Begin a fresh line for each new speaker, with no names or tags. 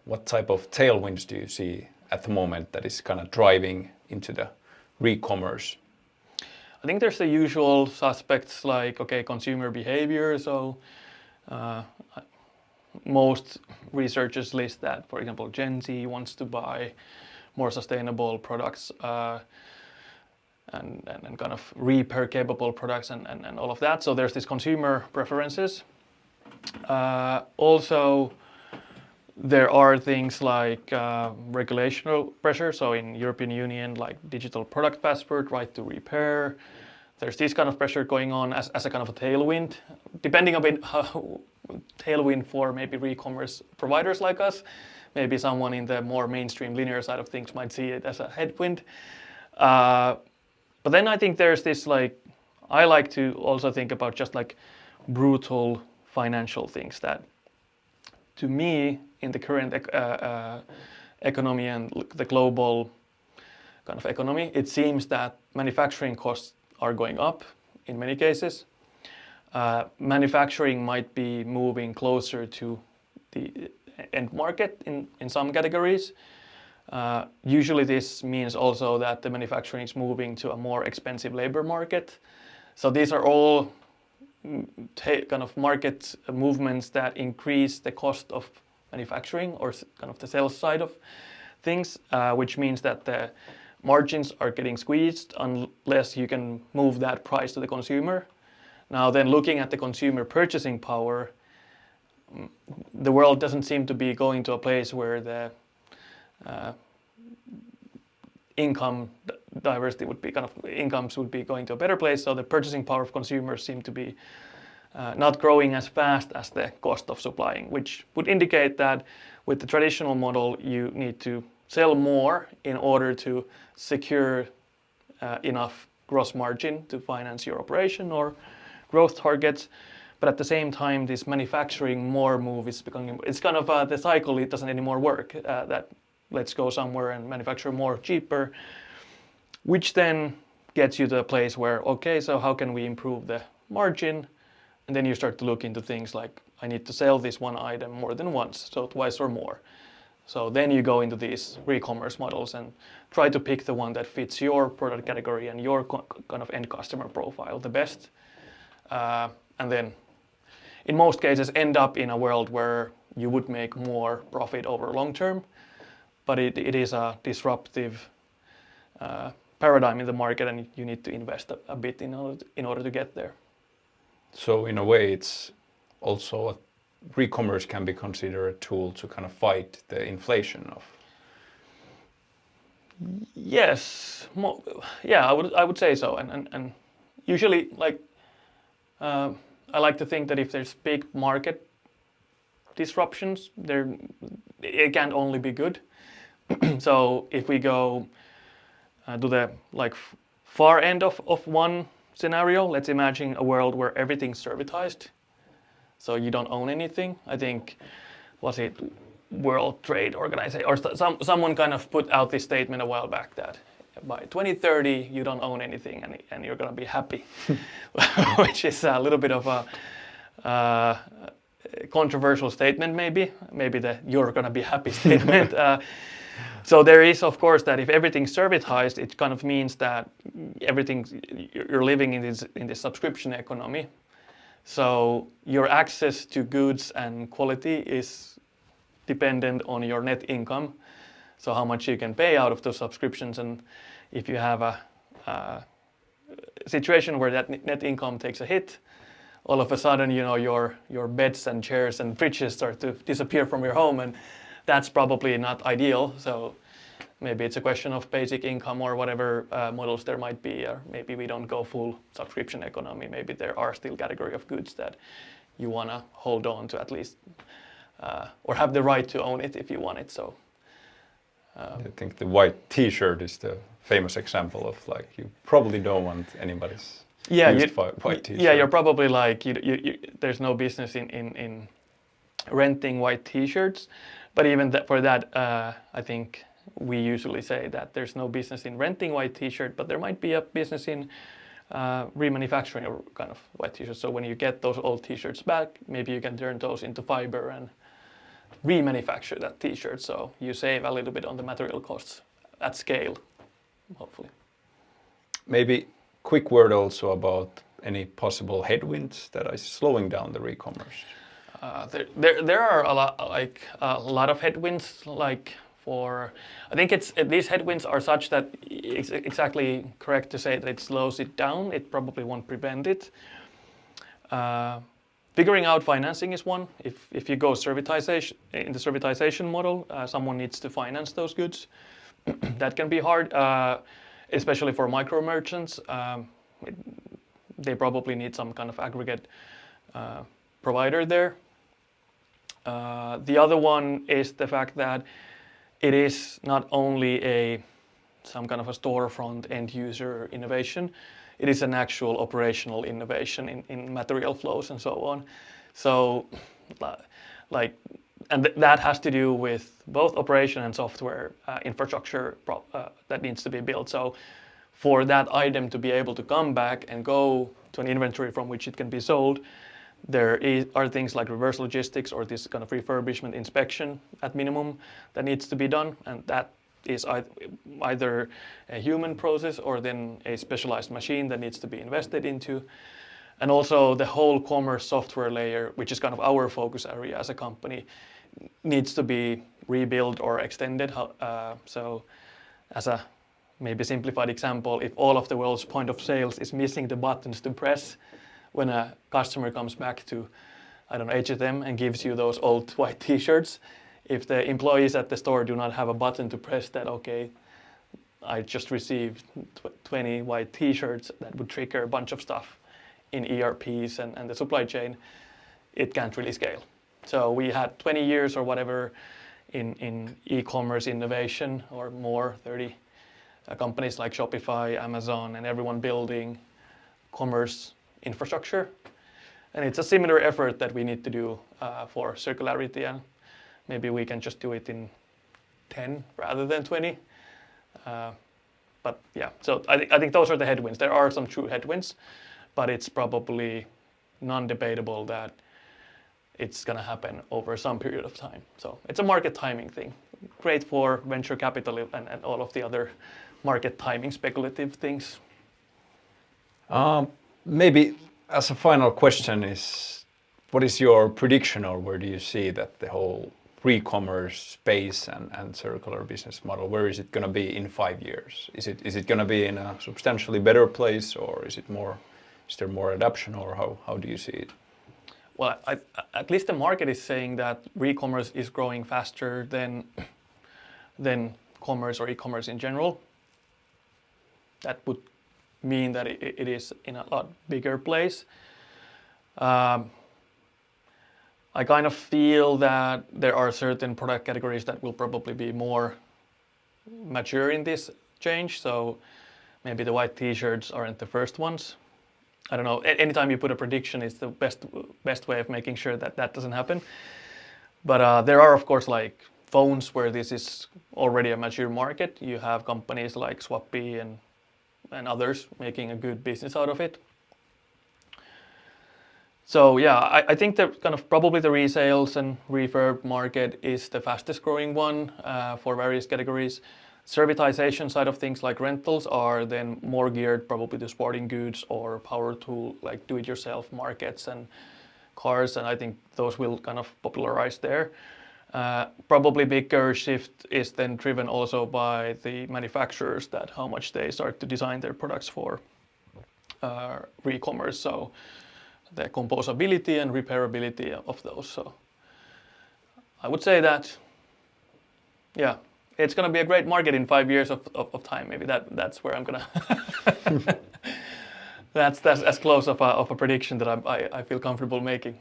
what type of tailwinds do you see at the moment that is kind of driving into the re-commerce?
I think there's the usual suspects like, okay, consumer behavior. So most researchers list that, for example, Gen Z wants to buy more sustainable products and kind of repair capable products and all of that. So there's this consumer preferences. Also, there are things like regulational pressure. So in European Union, like digital product passport, right to repair. There's this kind of pressure going on as a kind of a tailwind, depending a bit how tailwind for maybe re-commerce providers like us. Maybe someone in the more mainstream linear side of things might see it as a headwind. But then I think there's this I like to also think about just like brutal financial things that, to me, in the current economy and the global kind of economy, it seems that manufacturing costs are going up in many cases. Manufacturing might be moving closer to the end market in some categories. Usually this means also that the manufacturing is moving to a more expensive labor market. So these are all kind of market movements that increase the cost of manufacturing or kind of the sales side of things, which means that the margins are getting squeezed unless you can move that price to the consumer. Now then, looking at the consumer purchasing power, the world doesn't seem to be going to a place where the income diversity would be incomes would be going to a better place. So the purchasing power of consumers seem to be not growing as fast as the cost of supplying, which would indicate that with the traditional model, you need to sell more in order to secure enough gross margin to finance your operation or growth targets. But at the same time, this manufacturing more move is becoming, it's kind of the cycle, it doesn't anymore work, that let's go somewhere and manufacture more cheaper, which then gets you to a place where, okay, so how can we improve the margin? And then you start to look into things like, I need to sell this one item more than once, so twice or more. So then you go into these re-commerce models and try to pick the one that fits your product category and your kind of end customer profile the best. And then in most cases end up in a world where you would make more profit over long term, but it is a disruptive paradigm in the market and you need to invest a bit in order to get there.
So in a way, it's also re-commerce can be considered a tool to kind of fight the inflation of.
Yes, yeah, I would say so, and usually I like to think that if there's big market disruptions, it can't only be good. So if we go to the far end of one scenario, let's imagine a world where everything's servitized, so you don't own anything. I think, was it World Trade Organization or someone kind of put out this statement a while back that by 2030 you don't own anything and you're gonna be happy, which is a little bit of a controversial statement, maybe the "you're gonna be happy" statement. So there is, of course, that if everything's servitized, it kind of means that you're living in this subscription economy. So your access to goods and quality is dependent on your net income. So how much you can pay out of those subscriptions, and if you have a situation where that net income takes a hit, all of a sudden, your beds and chairs and fridges start to disappear from your home, and that's probably not ideal. So maybe it's a question of basic income or whatever models there might be, or maybe we don't go full subscription economy. Maybe there are still category of goods that you want to hold on to at least, or have the right to own it if you want it. So
I think the white T-shirt is the famous example of you probably don't want anybody's white T-shirt.
Yeah, you're probably there's no business in renting white T-shirts, but even for that, I think we usually say that there's no business in renting white T-shirt, but there might be a business in remanufacturing a kind of white T-shirt. So when you get those old T-shirts back, maybe you can turn those into fiber remanufacture that t-shirt, so you save a little bit on the material costs at scale, hopefully.
Maybe quick word also about any possible headwinds that are slowing down the ReCommerce.
There are a lot of headwinds. I think these headwinds are such that it's exactly correct to say that it slows it down. It probably won't prevent it. Figuring out financing is one. If you go in the servitization model, someone needs to finance those goods. That can be hard, especially for micro merchants. They probably need some kind of aggregate provider there. The other one is the fact that it is not only some kind of a storefront end user innovation, it is an actual operational innovation in material flows and so on. So, that has to do with both operation and software infrastructure that needs to be built. So, for that item to be able to come back and go to an inventory from which it can be sold, there are things like reverse logistics or this kind of refurbishment inspection at minimum that needs to be done, and that is either a human process or then a specialized machine that needs to be invested into. And also the whole commerce software layer, which is kind of our focus area as a company, needs to be rebuilt or extended. So as a maybe simplified example, if all of the world's point of sales is missing the buttons to press when a customer comes back to, I don't know, H&M and gives you those old white t-shirts, if the employees at the store do not have a button to press that, okay, I just received 20 white t-shirts, that would trigger a bunch of stuff in ERPs and the supply chain, it can't really scale. So we had 20 years or whatever in e-commerce innovation or more, 30 companies like Shopify, Amazon, and everyone building commerce infrastructure. And it's a similar effort that we need to do for circularity, and maybe we can just do it in 10 rather than 20. But yeah, so I think those are the headwinds. There are some true headwinds, but it's probably non-debatable that it's going to happen over some period of time. So it's a market timing thing. Great for venture capital and all of the other market timing speculative things.
Maybe as a final question is, what is your prediction, or where do you see that the whole ReCommerce space and circular business model, where is it going to be in 5 years? Is it going to be in a substantially better place, or is there more adoption, or how do you see it?
Well, at least the market is saying that ReCommerce is growing faster than commerce or e-commerce in general. That would mean that it is in a lot bigger place. I kind of feel that there are certain product categories that will probably be more mature in this change. So maybe the white t-shirts aren't the first ones. I don't know. Anytime you put a prediction, it's the best way of making sure that doesn't happen. But there are, of course, like phones where this is already a mature market. You have companies like Swappy and others making a good business out of it. So yeah, I think that kind of probably the resales and refurb market is the fastest growing one for various categories. Servitization side of things like rentals are then more geared probably to sporting goods or power tool, like do-it-yourself markets and cars, and I think those will kind of popularize there. Probably bigger shift is then driven also by the manufacturers, that how much they start to design their products for ReCommerce. So the composability and repairability of those. So I would say that, yeah, it's going to be a great market in 5 years of time. Maybe that's where I'm going to... that's as close of a prediction that I feel comfortable making.